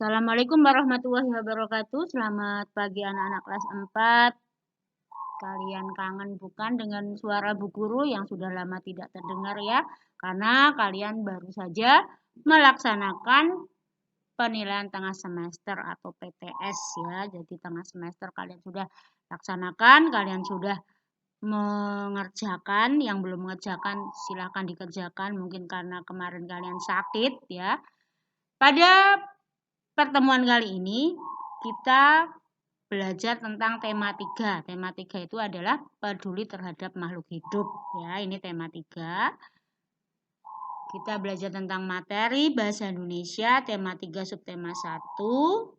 Assalamualaikum warahmatullahi wabarakatuh. Selamat pagi anak-anak kelas 4. Kalian kangen bukan dengan suara Bu Guru yang sudah lama tidak terdengar ya? Karena kalian baru saja melaksanakan penilaian tengah semester atau PTS ya. Jadi tengah semester kalian sudah laksanakan, kalian sudah mengerjakan. Yang belum mengerjakan silahkan dikerjakan, mungkin karena kemarin kalian sakit ya. Pada pertemuan kali ini kita belajar tentang tema 3. Tema 3 itu adalah peduli terhadap makhluk hidup ya. Ini tema 3. Kita belajar tentang materi bahasa Indonesia tema 3 subtema 1.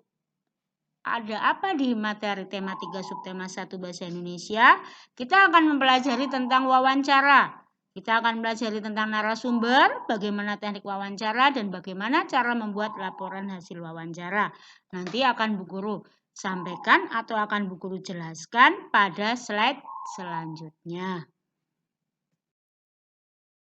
Ada apa di materi tema 3 subtema 1 bahasa Indonesia? Kita akan mempelajari tentang wawancara. Kita akan belajar tentang narasumber, bagaimana teknik wawancara, dan bagaimana cara membuat laporan hasil wawancara. Nanti akan Bu Guru sampaikan atau akan Bu Guru jelaskan pada slide selanjutnya.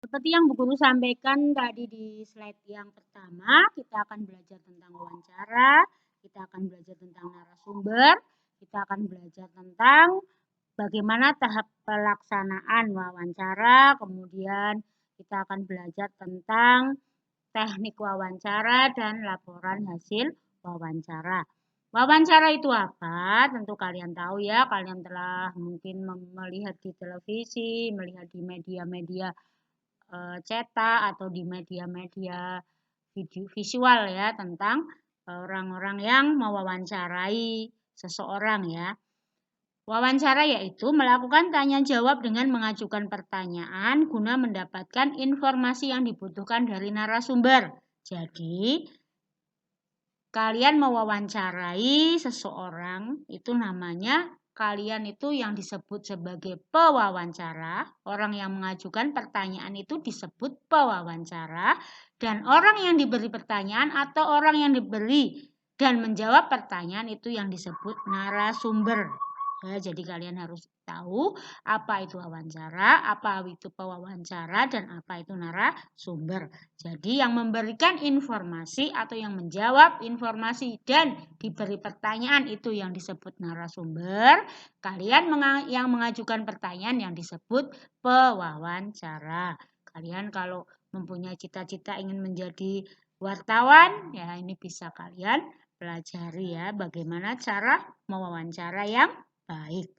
Seperti yang Bu Guru sampaikan tadi di slide yang pertama, kita akan belajar tentang wawancara, kita akan belajar tentang narasumber, kita akan belajar tentang bagaimana tahap pelaksanaan wawancara, kemudian kita akan belajar tentang teknik wawancara dan laporan hasil wawancara. Wawancara itu apa? Tentu kalian tahu ya, kalian telah mungkin melihat di televisi, melihat di media-media cetak atau di media-media video visual ya tentang orang-orang yang mewawancarai seseorang ya. Wawancara yaitu melakukan tanya jawab dengan mengajukan pertanyaan guna mendapatkan informasi yang dibutuhkan dari narasumber. Jadi, kalian mewawancarai seseorang itu namanya kalian itu yang disebut sebagai pewawancara, orang yang mengajukan pertanyaan itu disebut pewawancara, dan orang yang diberi pertanyaan atau orang yang diberi dan menjawab pertanyaan itu yang disebut narasumber. Ya, jadi kalian harus tahu apa itu wawancara, apa itu pewawancara, dan apa itu narasumber. Jadi yang memberikan informasi atau yang menjawab informasi dan diberi pertanyaan itu yang disebut narasumber. Kalian yang mengajukan pertanyaan yang disebut pewawancara. Kalian kalau mempunyai cita-cita ingin menjadi wartawan, ya ini bisa kalian pelajari ya bagaimana cara mewawancara yang baik.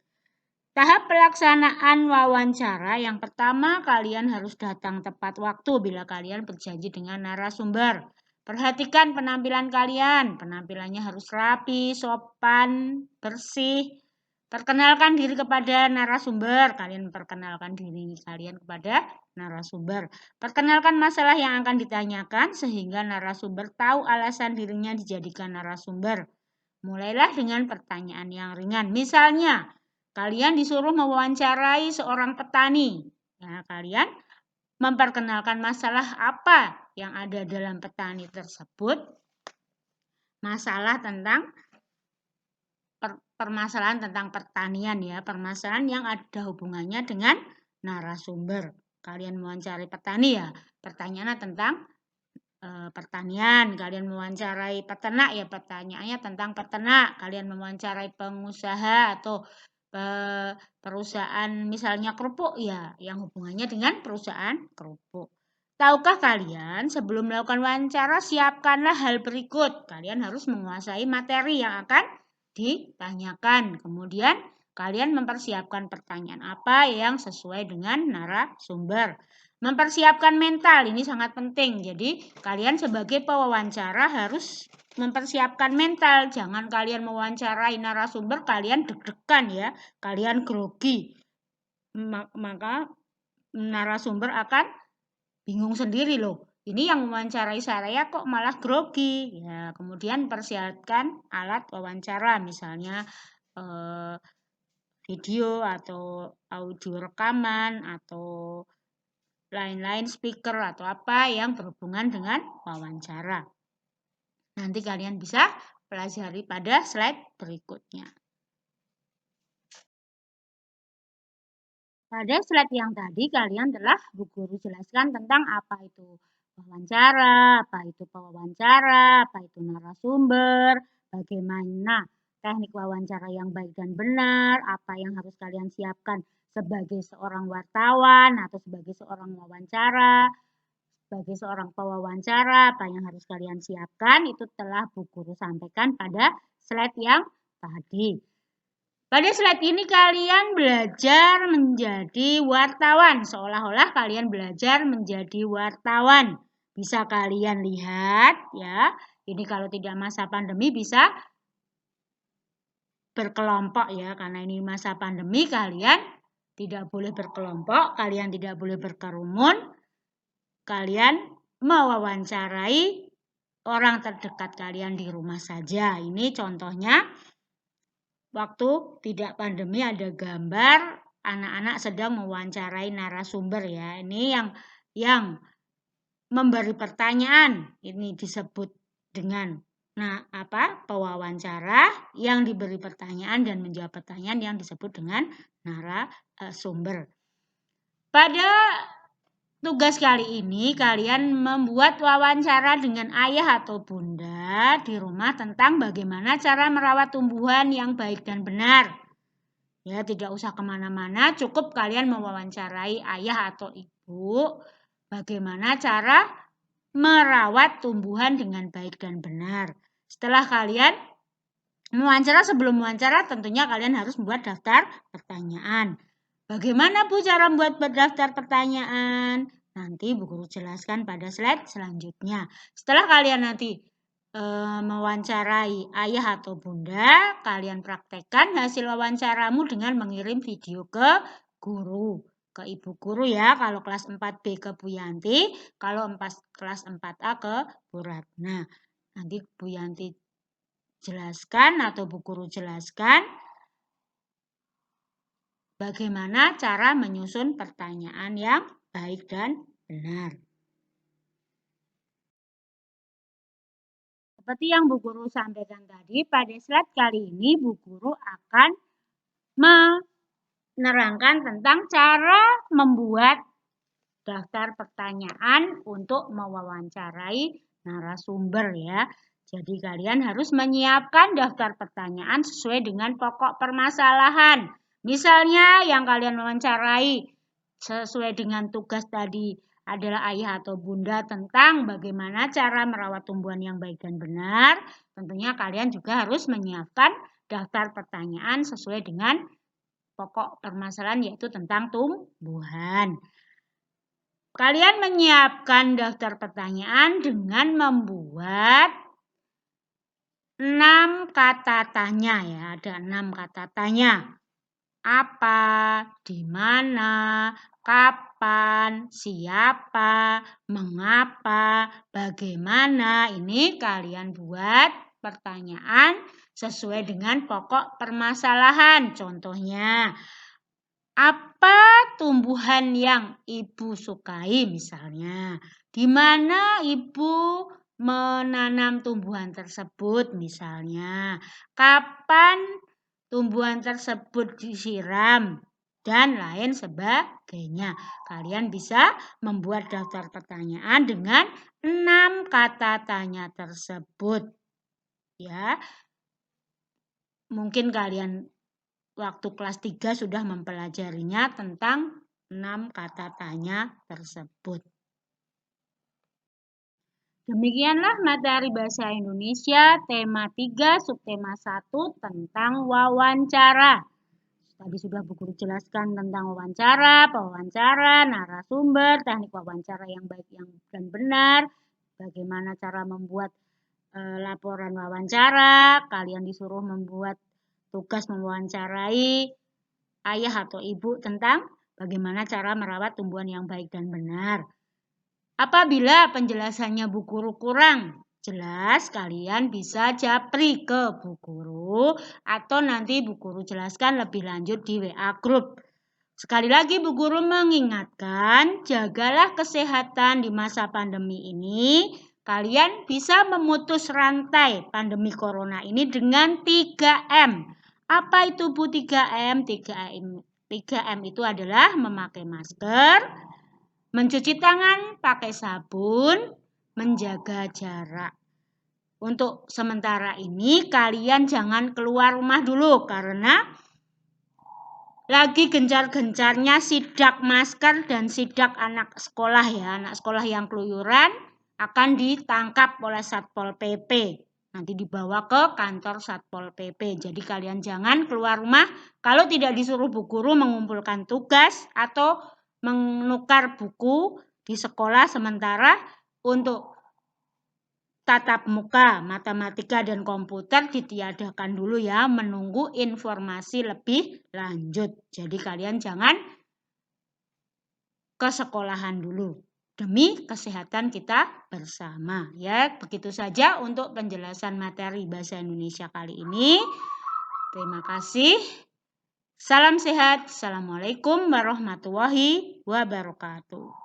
Tahap pelaksanaan wawancara yang pertama, kalian harus datang tepat waktu bila kalian berjanji dengan narasumber. Perhatikan penampilan kalian. Penampilannya harus rapi, sopan, bersih. Perkenalkan diri kepada narasumber. Kalian perkenalkan diri kalian kepada narasumber. Perkenalkan masalah yang akan ditanyakan sehingga narasumber tahu alasan dirinya dijadikan narasumber. Mulailah dengan pertanyaan yang ringan. Misalnya, kalian disuruh mewawancarai seorang petani. Ya, kalian memperkenalkan masalah apa yang ada dalam petani tersebut. Masalah tentang permasalahan tentang pertanian ya, permasalahan yang ada hubungannya dengan narasumber. Kalian mewawancarai petani ya, pertanyaannya tentang pertanian, kalian mewawancarai peternak ya pertanyaannya tentang peternak, kalian mewawancarai pengusaha atau perusahaan misalnya kerupuk ya yang hubungannya dengan perusahaan kerupuk. Tahukah kalian sebelum melakukan wawancara siapkanlah hal berikut. Kalian harus menguasai materi yang akan ditanyakan. Kemudian kalian mempersiapkan pertanyaan apa yang sesuai dengan narasumber. Mempersiapkan mental ini sangat penting. Jadi kalian sebagai pewawancara harus mempersiapkan mental. Jangan kalian mewawancarai narasumber kalian deg-degan ya. Kalian grogi. Maka narasumber akan bingung sendiri loh. Ini yang mewawancarai saya kok malah grogi. Ya, kemudian persiapkan alat wawancara misalnya video atau audio rekaman atau lain-lain speaker atau apa yang berhubungan dengan wawancara. Nanti kalian bisa pelajari pada slide berikutnya. Pada slide yang tadi kalian telah Bu Guru jelaskan tentang apa itu wawancara, apa itu pewawancara, apa itu narasumber, bagaimana teknik wawancara yang baik dan benar, apa yang harus kalian siapkan sebagai seorang wartawan atau sebagai seorang wawancara, sebagai seorang pewawancara, apa yang harus kalian siapkan, itu telah Bu Guru sampaikan pada slide yang tadi. Pada slide ini kalian belajar menjadi wartawan, seolah-olah kalian belajar menjadi wartawan. Bisa kalian lihat ya, ini kalau tidak masa pandemi bisa berkelompok ya, karena ini masa pandemi kalian tidak boleh berkelompok, kalian tidak boleh berkerumun, kalian mewawancarai orang terdekat kalian di rumah saja. Ini contohnya waktu tidak pandemi ada gambar anak-anak sedang mewawancarai narasumber ya. Ini yang memberi pertanyaan ini disebut dengan pewawancara, yang diberi pertanyaan dan menjawab pertanyaan yang disebut dengan narasumber. Pada tugas kali ini kalian membuat wawancara dengan ayah atau bunda di rumah tentang bagaimana cara merawat tumbuhan yang baik dan benar. Ya, tidak usah kemana-mana, cukup kalian mewawancarai ayah atau ibu bagaimana cara merawat tumbuhan dengan baik dan benar. Setelah kalian mewawancara, sebelum mewawancara tentunya kalian harus membuat daftar pertanyaan. Bagaimana Bu cara membuat daftar pertanyaan? Nanti Bu Guru jelaskan pada slide selanjutnya. Setelah kalian nanti mewawancarai ayah atau bunda, kalian praktekkan hasil wawancaramu dengan mengirim video ke guru, ke ibu guru ya, kalau kelas 4B ke Bu Yanti, kalau kelas 4A ke Bu Ratna. Nanti Bu Yanti jelaskan atau Bu Guru jelaskan bagaimana cara menyusun pertanyaan yang baik dan benar. Seperti yang Bu Guru sampaikan tadi, pada slide kali ini Bu Guru akan menerangkan tentang cara membuat daftar pertanyaan untuk mewawancarai narasumber ya. Jadi kalian harus menyiapkan daftar pertanyaan sesuai dengan pokok permasalahan. Misalnya yang kalian wawancarai sesuai dengan tugas tadi adalah ayah atau bunda tentang bagaimana cara merawat tumbuhan yang baik dan benar. Tentunya kalian juga harus menyiapkan daftar pertanyaan sesuai dengan pokok permasalahan yaitu tentang tumbuhan. Kalian menyiapkan daftar pertanyaan dengan membuat 6 kata tanya ya, ada 6 kata tanya. Apa, di mana, kapan, siapa, mengapa, bagaimana. Ini kalian buat pertanyaan sesuai dengan pokok permasalahan. Contohnya, apa tumbuhan yang Ibu sukai misalnya? Di mana Ibu menanam tumbuhan tersebut misalnya? Kapan tumbuhan tersebut disiram, dan lain sebagainya. Kalian bisa membuat daftar pertanyaan dengan 6 kata tanya tersebut. Ya. Mungkin kalian waktu kelas 3 sudah mempelajarinya tentang 6 kata tanya tersebut. Demikianlah materi bahasa Indonesia tema 3 subtema 1 tentang wawancara. Tadi sudah Bu Guru jelaskan tentang wawancara, pewawancara, narasumber, teknik wawancara yang baik dan benar, bagaimana cara membuat laporan wawancara, kalian disuruh membuat tugas mewawancarai ayah atau ibu tentang bagaimana cara merawat tumbuhan yang baik dan benar. Apabila penjelasannya Bu Guru kurang jelas, kalian bisa japri ke Bu Guru atau nanti Bu Guru jelaskan lebih lanjut di WA Group. Sekali lagi Bu Guru mengingatkan, jagalah kesehatan di masa pandemi ini. Kalian bisa memutus rantai pandemi corona ini dengan 3M. Apa itu Bu 3M? 3M itu adalah memakai masker, mencuci tangan pakai sabun, menjaga jarak. Untuk sementara ini kalian jangan keluar rumah dulu karena lagi gencar-gencarnya sidak masker dan sidak anak sekolah ya. Anak sekolah yang keluyuran akan ditangkap oleh Satpol PP. Nanti dibawa ke kantor Satpol PP. Jadi kalian jangan keluar rumah kalau tidak disuruh Bu Guru mengumpulkan tugas atau menukar buku di sekolah sementara untuk tatap muka, matematika dan komputer ditiadakan dulu ya, menunggu informasi lebih lanjut. Jadi kalian jangan ke sekolahan dulu demi kesehatan kita bersama ya. Begitu saja untuk penjelasan materi bahasa Indonesia kali ini. Terima kasih. Salam sehat. Assalamualaikum warahmatullahi wabarakatuh.